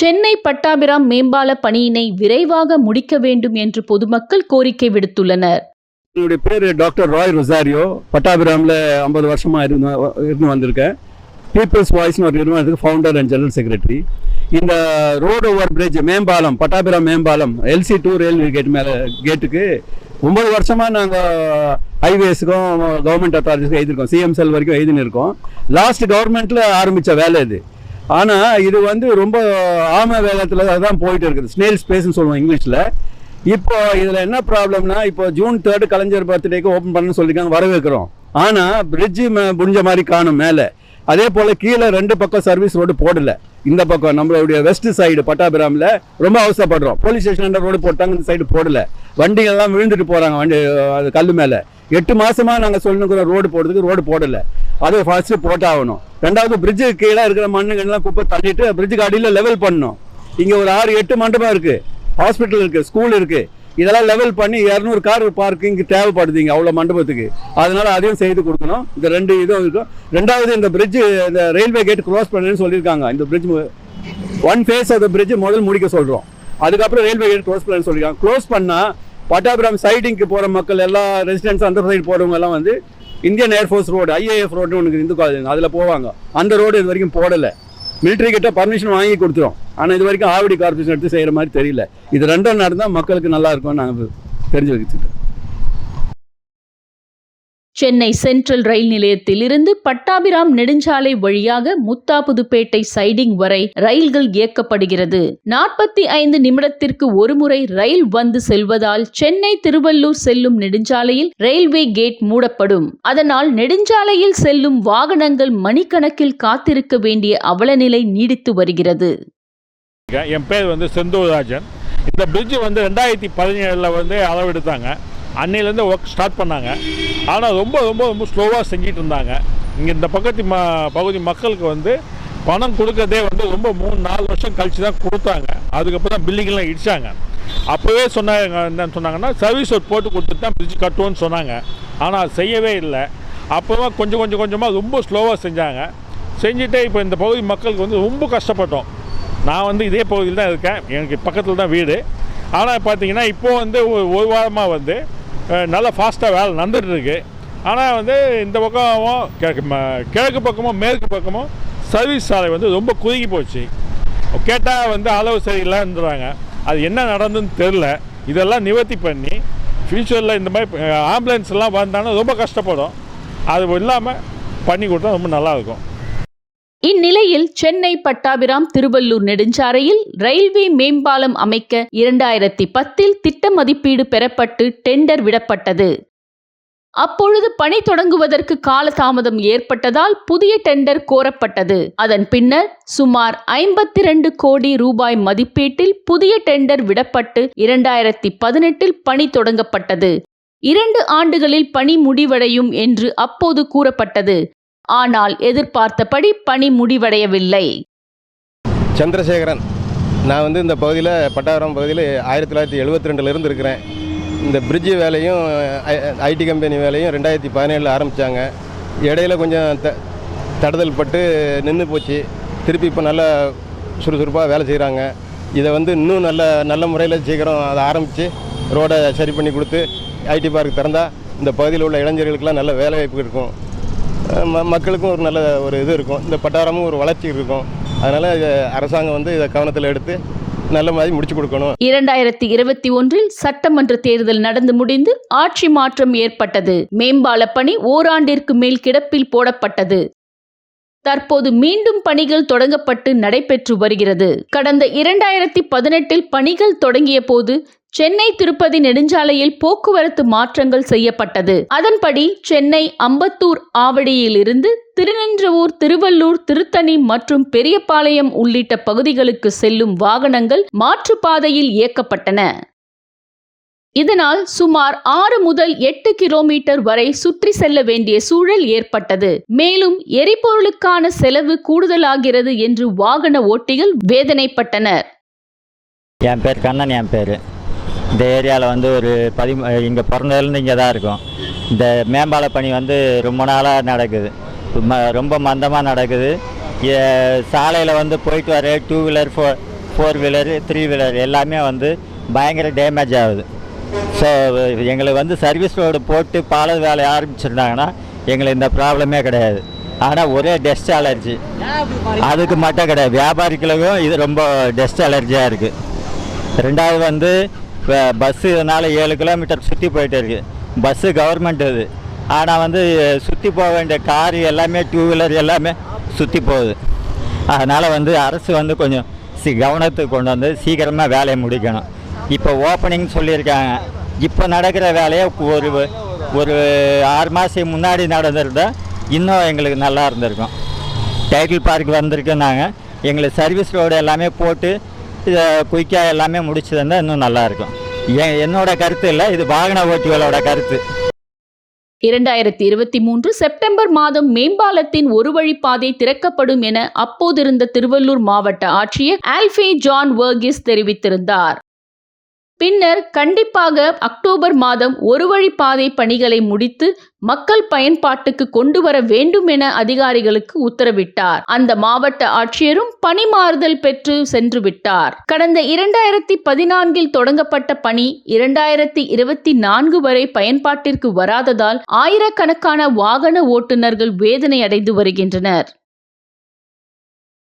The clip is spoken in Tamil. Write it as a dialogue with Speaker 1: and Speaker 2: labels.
Speaker 1: சென்னை பட்டாபிராம் மேம்பால பணியினை விரைவாக முடிக்க வேண்டும் என்று பொதுமக்கள் கோரிக்கை விடுத்துள்ளனர்.
Speaker 2: என்னுடைய பேர் டாக்டர் ராய் ரொசாரியோ. பட்டாபிராமில் 50 வருஷமாக இருந்து வந்திருக்கேன். பீப்புள்ஸ் வாய்ஸ்னு ஒரு நிறுவனத்துக்கு ஃபவுண்டர் அண்ட் ஜெனரல் செக்ரட்டரி. இந்த ரோடு ஓவர் பிரிட்ஜ் மேம்பாலம், பட்டாபிராம் மேம்பாலம் LC2 ரயில்வே கேட்டுக்கு 9 வருஷமாக நாங்கள் ஹைவேஸுக்கும் கவர்மெண்ட் அத்தாரிட்டிஸ்க்கும் எழுதியிருக்கோம். CM செல் வரைக்கும் எழுதினு இருக்கோம். லாஸ்ட் கவர்மெண்ட்டில் ஆரம்பித்த வேலை இது. ஆனால் இது ரொம்ப ஆம வேகத்தில் தான் போயிட்டு இருக்குது. ஸ்னேல் ஸ்பேஸ்ன்னு சொல்லுவோம் இங்கிலீஷில். இப்போ இதில் என்ன ப்ராப்ளம்னா, இப்போ June 3 கலைஞர் பர்த்டேக்கு ஓப்பன் பண்ணணும்னு சொல்லியிருக்காங்க, வரவேற்கிறோம். ஆனால் பிரிட்ஜு முடிஞ்ச மாதிரி காணும் மேலே. அதே போல் கீழே 2 பக்கம் சர்வீஸ் ரோடு போடலை. இந்த பக்கம் நம்மளுடைய வெஸ்ட் சைடு பட்டாபிராமில் ரொம்ப அவசரப்படுறோம். போலீஸ் ஸ்டேஷன் ரோடு போட்டாங்க, இந்த சைடு போடலை. வண்டிகள்லாம் விழுந்துட்டு போகிறாங்க. அது கல் மேலே 8 மாதமாக நாங்கள் சொல்லினுக்கிற ரோடு போடுறதுக்கு ரோடு போடலை. அதை ஃபர்ஸ்ட்டு போட்டாகணும். ரெண்டாவது பிரிட்ஜு கீழே இருக்கிற மண்ணுகள்லாம் குப்பை தள்ளிட்டு பிரிட்ஜுக்கு அடியில் லெவல் பண்ணணும். இங்கே ஒரு 6-8 மண்டபம் இருக்குது, ஹாஸ்பிட்டல் இருக்குது, ஸ்கூல் இருக்குது. இதெல்லாம் லெவல் பண்ணி 200 கார் பார்க்கிங் தேவைப்படுதுங்க அவ்வளோ மண்டபத்துக்கு. அதனால அதையும் செய்து கொடுக்கணும். இந்த 2 இதுவும் இருக்கும். ரெண்டாவது, இந்த பிரிட்ஜு இந்த ரயில்வே கேட் க்ளோஸ் பண்ணுன்னு சொல்லியிருக்காங்க. இந்த bridge 1 phase of the bridge முதல் முடிக்க சொல்கிறோம். அதுக்கப்புறம் ரயில்வே கேட் க்ளோஸ் பண்ணுன்னு சொல்லியிருக்காங்க. க்ளோஸ் பண்ணால் பட்டாபிராம் சைடிங்க்கு போகிற மக்கள் எல்லாம் ரெசிடென்ட்ஸ் அந்த சைடு போகிறவங்க எல்லாம் Indian air force road IAF road ஒன்று இந்து காலேஜ் அதில் போவாங்க. அந்த ரோடு இது வரைக்கும் போடலை. மிலிட்ரி கிட்ட பர்மிஷன் வாங்கி கொடுத்துரும். ஆனால் இது வரைக்கும் ஆவடி கார்பரேஷன் எடுத்து செய்கிற மாதிரி தெரியல. இது 2 நடந்தால் மக்களுக்கு நல்லா இருக்கும்னு நாங்கள் தெரிஞ்சு வச்சுக்கிட்டோம்.
Speaker 1: சென்னை சென்ட்ரல் ரயில் நிலையத்தில் இருந்து பட்டாபிராம் நெடுஞ்சாலை வழியாக முத்தாபுதுப்பேட்டை சைடிங் வரை ரயில்கள் இயக்கப்படுகிறது. 45 நிமிடத்திற்கு ஒருமுறை ரயில் வந்து செல்வதால் சென்னை திருவள்ளூர் செல்லும் நெடுஞ்சாலையில் ரயில்வே கேட் மூடப்படும். அதனால் நெடுஞ்சாலையில் செல்லும் வாகனங்கள் மணிக்கணக்கில் காத்திருக்க வேண்டிய அவலநிலை நீடித்து வருகிறது.
Speaker 3: என் பேர் செந்தூர்ராஜன். இந்த பிரிட்ஜ் 2017 அளவெடுத்தாங்க. அன்னையிலேருந்து ஒர்க் ஸ்டார்ட் பண்ணாங்க. ஆனால் ரொம்ப ரொம்ப ரொம்ப ஸ்லோவாக செஞ்சிட்டு இருந்தாங்க. இங்கே இந்த பகுதி மக்களுக்கு பணம் கொடுக்கறதே ரொம்ப 3-4 வருஷம் கழிச்சு தான் கொடுத்தாங்க. அதுக்கப்புறம் தான் பில்டிங்லாம் இடித்தாங்க. அப்போவே என்னன்னு சொன்னாங்கன்னா, சர்வீஸ் ரோட் போட்டு கொடுத்துட்டு தான் பிரிட்ஜ் கட்டுவோன்னு சொன்னாங்க. ஆனால் அது செய்யவே இல்லை. அப்போவா கொஞ்சமாக ரொம்ப ஸ்லோவாக செஞ்சுட்டு இப்போ இந்த பகுதி மக்களுக்கு ரொம்ப கஷ்டப்பட்டோம். நான் இதே பகுதியில் தான் இருக்கேன். எனக்கு பக்கத்தில் தான் வீடு. ஆனால் பார்த்தீங்கன்னா இப்போது ஒரு வாரமாக நல்லா ஃபாஸ்ட்டாக வேலை நடந்துகிட்ருக்கு. ஆனால் இந்த பக்கமும் கிழக்கு பக்கமும் மேற்கு பக்கமும் சர்வீஸ் சாலை ரொம்ப குறுகி போச்சு. கேட்டால் அளவு சரியில்லைன்றாங்க. அது என்ன நடந்துன்னு தெரில. இதெல்லாம் நிவர்த்தி பண்ணி ஃப்யூச்சரில் இந்த மாதிரி ஆம்புலன்ஸ்லாம் வந்தாலும் ரொம்ப கஷ்டப்படும். அது இல்லாமல் பண்ணி கொடுத்தா ரொம்ப நல்லாயிருக்கும்.
Speaker 1: இந்நிலையில் சென்னை பட்டாபிராம் திருவள்ளூர் நெடுஞ்சாலையில் ரயில்வே மேம்பாலம் அமைக்க 2010 திட்ட மதிப்பீடு பெறப்பட்டு டெண்டர் விடப்பட்டது. அப்பொழுது பணி தொடங்குவதற்கு காலதாமதம் ஏற்பட்டதால் புதிய டெண்டர் கோரப்பட்டது. அதன் பின்னர் சுமார் 52 கோடி ரூபாய் மதிப்பீட்டில் புதிய டெண்டர் விடப்பட்டு 2018 பணி தொடங்கப்பட்டது. 2 ஆண்டுகளில் பணி முடிவடையும் என்று அப்போது கூறப்பட்டது. ஆனால் எதிர்பார்த்தபடி பணி முடிவடையவில்லை.
Speaker 4: சந்திரசேகரன். நான் இந்த பகுதியில் பட்டாபிராம் பகுதியில் 1972 இருக்கிறேன். இந்த பிரிட்ஜு வேலையும் IT கம்பெனி வேலையும் 2017 ஆரம்பித்தாங்க. இடையில கொஞ்சம் தடுதல் பட்டு நின்று போச்சு. திருப்பி இப்போ நல்லா சுறுசுறுப்பாக வேலை செய்கிறாங்க. இதை இன்னும் நல்ல முறையில் சீக்கிரம் அதை ஆரம்பித்து ரோடை சரி பண்ணி கொடுத்து IT பார்க் திறந்தால் இந்த பகுதியில் உள்ள இளைஞர்களுக்கெல்லாம் நல்ல வேலை வாய்ப்பு இருக்கும். மக்களுக்கும் ஒரு நல்ல இது இருக்கும். இந்த பட்டாபிராமும் ஒரு வளர்ச்சி இருக்கும். அதனால் அரசாங்கம் இதை கவனத்தில் எடுத்து நல்ல மாதிரி முடிச்சு கொடுக்கணும்.
Speaker 1: 2021 சட்டமன்ற தேர்தல் நடந்து முடிந்து ஆட்சி மாற்றம் ஏற்பட்டது. மேம்பால பணி ஓராண்டிற்கு மேல் கிடப்பில் போடப்பட்டது. தற்போது மீண்டும் பணிகள் தொடங்கப்பட்டு நடைபெற்று வருகிறது. கடந்த 2018 பணிகள் தொடங்கிய போது சென்னை திருப்பதி நெடுஞ்சாலையில் போக்குவரத்து மாற்றங்கள் செய்யப்பட்டது. அதன்படி சென்னை அம்பத்தூர் ஆவடியில் இருந்து திருநின்றவூர், திருவள்ளூர், திருத்தணி மற்றும் பெரியபாளையம் உள்ளிட்ட பகுதிகளுக்கு செல்லும் வாகனங்கள் மாற்றுப்பாதையில் இயக்கப்பட்டன. இதனால் சுமார் 6 முதல் 8 கிலோமீட்டர் வரை சுற்றி செல்ல வேண்டிய சூழல் ஏற்பட்டது. மேலும் எரிபொருளுக்கான செலவு கூடுதலாகிறது என்று வாகன ஓட்டிகள் வேதனைப்பட்டனர்.
Speaker 5: என் பேர் கண்ணன். என் பேர் இந்த ஏரியாவில் ஒரு இங்கே பிறந்ததுலேருந்து இங்கே தான் இருக்கும். இந்த மேம்பால பணி ரொம்ப நாளாக நடக்குது. ரொம்ப மந்தமாக நடக்குது. சாலையில் போயிட்டு வர 2 வீலர் 4 வீலரு 3 வீலர் எல்லாமே வந்து பயங்கர டேமேஜ் ஆகுது. ஸோ எங்களுக்கு வந்து சர்வீஸ் ரோடு போட்டு பால வேலை ஆரம்பிச்சிருந்தாங்கன்னா எங்களுக்கு இந்த ப்ராப்ளமே கிடையாது. ஆனால் ஒரே டஸ்ட் அலர்ஜி, அதுக்கு மட்டும் கிடையாது, வியாபாரிகளுக்கும் இது ரொம்ப டஸ்ட் அலர்ஜியாக இருக்குது. ரெண்டாவது வந்து பஸ்ஸு இதனால் 7 கிலோமீட்டர் சுற்றி போயிட்டு இருக்குது. பஸ்ஸு கவர்மெண்ட் இது, ஆனால் வந்து சுற்றி போக வேண்டிய கார் எல்லாமே 2 வீலர் எல்லாமே சுற்றி போகுது. அதனால் வந்து அரசு வந்து கொஞ்சம் கவனத்துக்கு கொண்டு வந்து சீக்கிரமாக வேலையை முடிக்கணும். இப்போ ஓப்பனிங் சொல்லியிருக்காங்க. இப்போ நடக்கிற வேலையை ஒரு 6 மாதம் முன்னாடி நடந்திருந்தால் இன்னும் எங்களுக்கு நல்லா இருந்திருக்கும். டைட்டில் பார்க் வந்திருக்குன்னாங்க, எங்களுக்கு சர்வீஸ் ரோடு எல்லாமே போட்டு இதை குயிக்காக எல்லாமே முடிச்சிருந்தால் இன்னும் நல்லாயிருக்கும். என்னோட கருத்து இல்லை, இது வாகன ஓட்டிகளோட கருத்து.
Speaker 1: 2023 செப்டம்பர் மாதம் மேம்பாலத்தின் ஒரு வழிப்பாதை திறக்கப்படும் என அப்போதிருந்த திருவள்ளூர் மாவட்ட ஆட்சியர் ஆல்ஃபே ஜான் வர்கீஸ் தெரிவித்திருந்தார். பின்னர் கண்டிப்பாக அக்டோபர் மாதம் ஒரு வழிப்பாதை பணிகளை முடித்து மக்கள் பயன்பாட்டுக்கு கொண்டு வர வேண்டும் என அதிகாரிகளுக்கு உத்தரவிட்டார். அந்த மாவட்ட ஆட்சியரும் பணி மாறுதல் பெற்று சென்று விட்டார். கடந்த 2014 தொடங்கப்பட்ட பணி 2024 வரை பயன்பாட்டிற்கு வராததால் ஆயிரக்கணக்கான வாகன ஓட்டுநர்கள் வேதனை அடைந்து வருகின்றனர்.